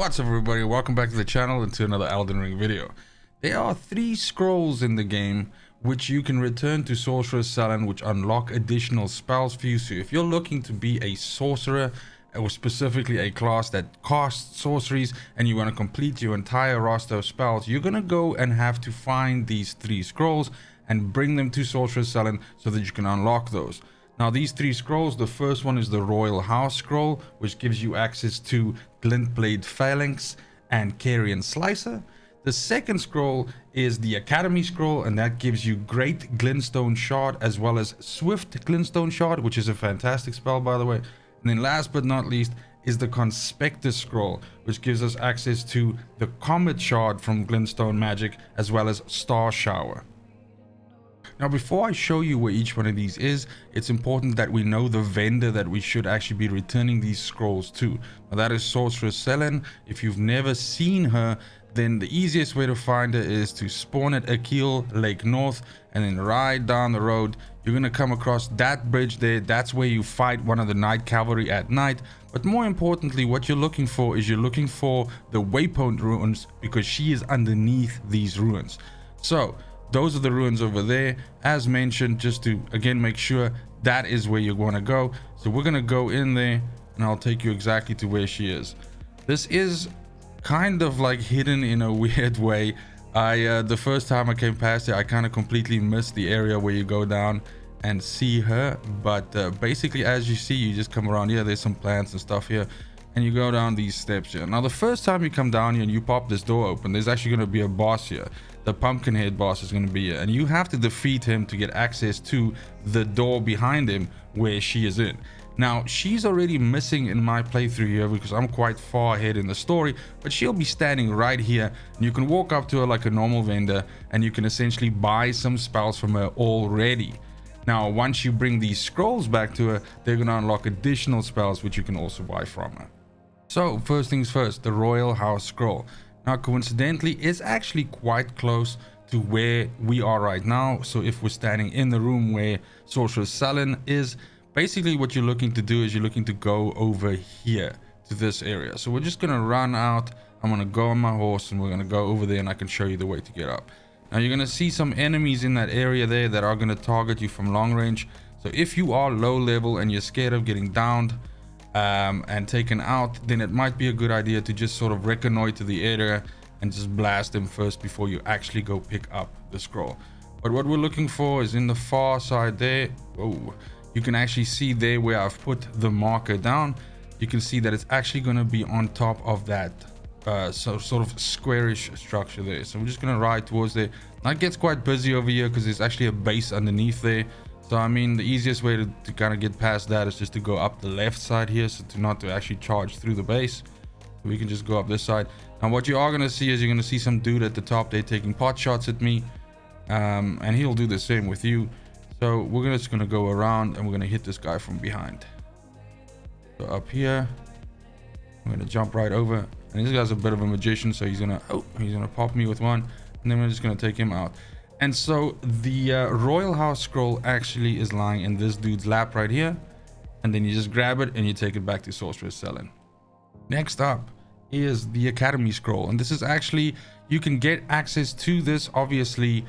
What's up everybody, welcome back to the channel and to another Elden Ring video. There are 3 scrolls in the game which you can return to Sorceress Sellen, which unlock additional spells for you. So if you're looking to be a sorcerer, or specifically a class that casts sorceries, and you want to complete your entire roster of spells, you're going to go and have to find these 3 scrolls and bring them to Sorceress Sellen so that you can unlock those. Now these 3 scrolls, the first one is the Royal House Scroll, which gives you access to Glintblade Phalanx and Carrion Slicer. The second scroll is the Academy Scroll, and that gives you Great Glintstone Shard as well as Swift Glintstone Shard, which is a fantastic spell by the way. And then last but not least is the Conspectus Scroll, which gives us access to the Comet Shard from Glintstone Magic as well as Star Shower. Now before I show you where each one of these is, it's important that we know the vendor that we should actually be returning these scrolls to. Now that is Sorceress Sellen. If you've never seen her, then the easiest way to find her is to spawn at Akil Lake North and then ride down the road. You're going to come across that bridge there. That's where you fight one of the Night Cavalry at night. But more importantly, what you're looking for is you're looking for the Waypoint ruins, because she is underneath these ruins. So those are the ruins over there, as mentioned, just to again make sure that is where you're going to go. So we're going to go in there and I'll take you exactly to where she is. This is kind of like hidden in a weird way. The first time I came past it, I kind of completely missed the area where you go down and see her. But basically, as you see, you just come around here. There's some plants and stuff here, and you go down these steps here. Now the first time you come down here and you pop this door open, there's actually going to be a boss here. The Pumpkinhead boss is going to be here, and you have to defeat him to get access to the door behind him where she is in. Now she's already missing in my playthrough here because I'm quite far ahead in the story, but she'll be standing right here, and you can walk up to her like a normal vendor and you can essentially buy some spells from her already. Now once you bring these scrolls back to her, they're going to unlock additional spells which you can also buy from her. So first things first, the Royal House Scroll. Now coincidentally, it's actually quite close to where we are right now. So if we're standing in the room where Sorceress Sellen is, basically what you're looking to do is you're looking to go over here to this area. So we're just going to run out. I'm going to go on my horse and we're going to go over there, and I can show you the way to get up. Now you're going to see some enemies in that area there that are going to target you from long range. So if you are low level and you're scared of getting downed and taken out, then it might be a good idea to just sort of reconnoiter the area and just blast them first before you actually go pick up the scroll. But what we're looking for is in the far side there. Oh, you can actually see there where I've put the marker down. You can see that it's actually going to be on top of that sort of squarish structure there. So we're just going to ride towards there. Now it gets quite busy over here because there's actually a base underneath there. So I mean, the easiest way to kind of get past that is just to go up the left side here, so not to actually charge through the base. So we can just go up this side. Now what you are going to see is you're going to see some dude at the top there taking pot shots at me, and he'll do the same with you. So we're just going to go around and we're going to hit this guy from behind. So up here, I'm going to jump right over, and this guy's a bit of a magician, so he's going to pop me with one, and then we're just going to take him out. And so the Royal House Scroll actually is lying in this dude's lap right here, and then you just grab it and you take it back to Sorceress Sellen. Next up is the Academy Scroll, and this is actually, you can get access to this obviously,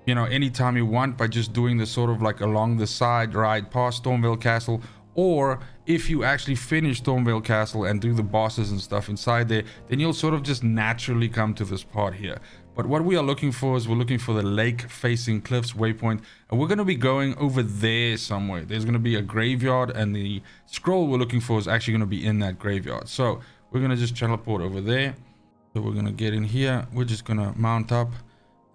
you know, anytime you want by just doing this sort of like along the side ride past Stormveil Castle, or if you actually finish Stormveil Castle and do the bosses and stuff inside there, then you'll sort of just naturally come to this part here. But what we are looking for is we're looking for the lake facing cliffs waypoint, and we're going to be going over there somewhere. There's going to be a graveyard, and the scroll we're looking for is actually going to be in that graveyard. So we're going to just teleport over there. So we're going to get in here. We're just going to mount up.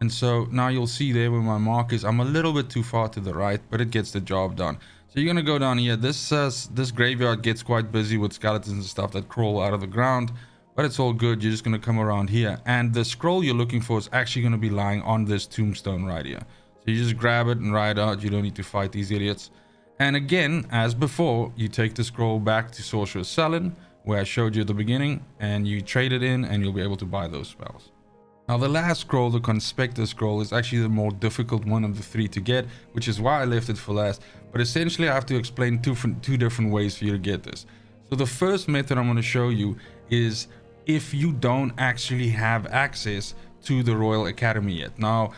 And so now you'll see there where my mark is. I'm a little bit too far to the right, but it gets the job done. So you're going to go down here. This graveyard gets quite busy with skeletons and stuff that crawl out of the ground. But it's all good. You're just going to come around here, and the scroll you're looking for is actually going to be lying on this tombstone right here. So you just grab it and ride out. You don't need to fight these idiots. And again, as before, you take the scroll back to Sorceress Sellen, where I showed you at the beginning, and you trade it in and you'll be able to buy those spells. Now the last scroll, the Conspectus scroll, is actually the more difficult one of the 3 to get, which is why I left it for last. But essentially I have to explain two different ways for you to get this. So the first method I'm going to show you is if you don't actually have access to the Royal Academy yet. Now,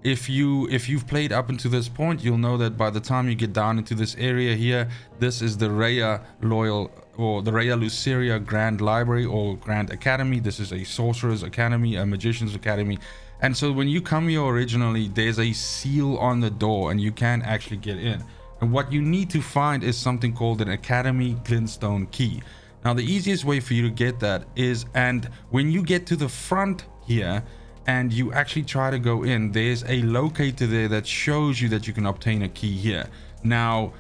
if you've played up until this point, you'll know that by the time you get down into this area here, this is the Rhea Loyal, or the Rhea Luceria Grand Library or Grand Academy. This is a Sorcerer's Academy, a Magician's Academy. And so when you come here originally, there's a seal on the door and you can't actually get in. And what you need to find is something called an Academy Glintstone Key. Now, the easiest way for you to get that is, and when you get to the front here and you actually try to go in, there's a locator there that shows you that you can obtain a key here. Now,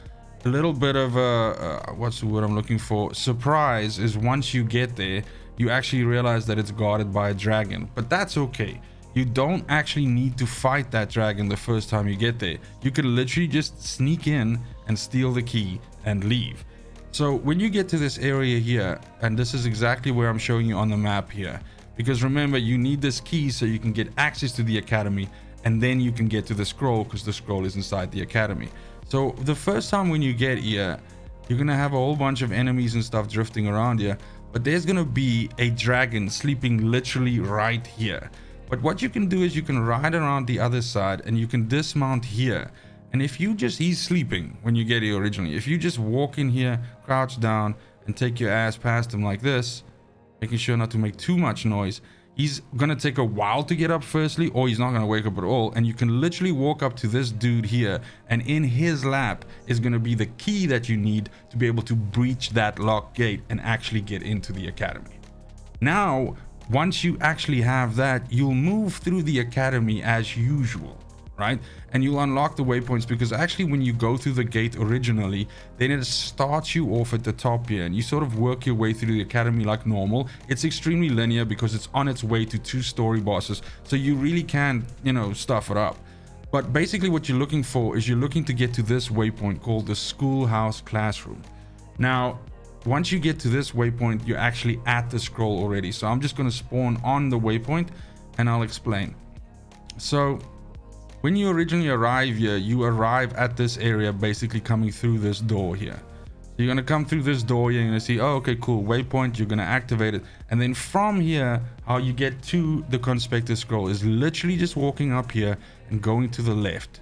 a little bit of a what's the word I'm looking for, surprise is once you get there, you actually realize that it's guarded by a dragon, but that's okay. You don't actually need to fight that dragon the first time you get there. You can literally just sneak in and steal the key and leave. So when you get to this area here, and this is exactly where I'm showing you on the map here, because remember, you need this key so you can get access to the academy, and then you can get to the scroll, because the scroll is inside the academy. So the first time when you get here, you're gonna have a whole bunch of enemies and stuff drifting around here, but there's gonna be a dragon sleeping literally right here. But what you can do is you can ride around the other side and you can dismount here. And if you just, he's sleeping when you get here originally. If you just walk in here, crouch down and take your ass past him like this, making sure not to make too much noise, he's gonna take a while to get up firstly, or he's not gonna wake up at all. And you can literally walk up to this dude here, and in his lap is gonna be the key that you need to be able to breach that locked gate and actually get into the academy. Now, once you actually have that, you'll move through the academy as usual, right? And you'll unlock the waypoints, because actually when you go through the gate originally, then it starts you off at the top here and you sort of work your way through the academy like normal. It's extremely linear because it's on its way to 2 story bosses, so you really can, you know, stuff it up. But basically what you're looking for is you're looking to get to this waypoint called the Schoolhouse Classroom. Now, once you get to this waypoint, you're actually at the scroll already. So I'm just going to spawn on the waypoint and I'll explain. So when you originally arrive here, you arrive at this area basically coming through this door here. So you're going to come through this door here and you're going to see, oh, okay, cool, waypoint, you're going to activate it. And then from here, how you get to the Conspectus scroll is literally just walking up here and going to the left.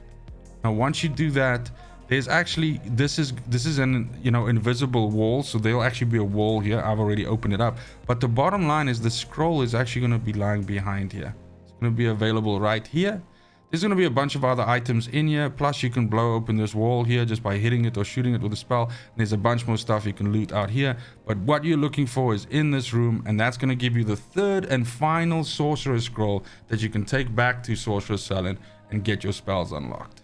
Now, once you do that, there's actually, this is an, you know, invisible wall, so there'll actually be a wall here. I've already opened it up, but the bottom line is the scroll is actually going to be lying behind here. It's going to be available right here. There's going to be a bunch of other items in here, plus you can blow open this wall here just by hitting it or shooting it with a spell. And there's a bunch more stuff you can loot out here, but what you're looking for is in this room, and that's going to give you the 3rd and final Sorceress Scroll that you can take back to Sorceress Sellen and get your spells unlocked.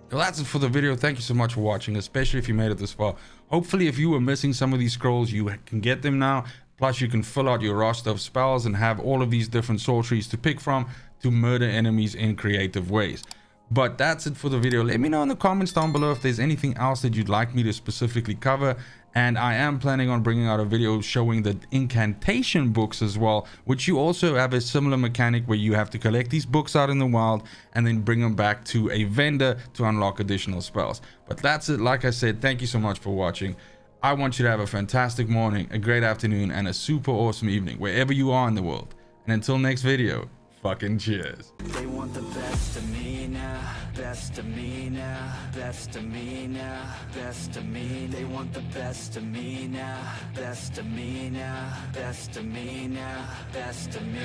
Well, that's it for the video. Thank you so much for watching, especially if you made it this far. Hopefully, if you were missing some of these scrolls, you can get them now. Plus, you can fill out your roster of spells and have all of these different sorceries to pick from to murder enemies in creative ways. But that's it for the video. Let me know in the comments down below if there's anything else that you'd like me to specifically cover. And I am planning on bringing out a video showing the incantation books as well, which you also have a similar mechanic where you have to collect these books out in the wild and then bring them back to a vendor to unlock additional spells. But that's it. Like I said, thank you so much for watching. I want you to have a fantastic morning, a great afternoon, and a super awesome evening wherever you are in the world. And until next video, fucking cheers. They want the best of me now, best of me now, best of me now, best of me. They want the best of me now, best of me now, best of me now, best of me.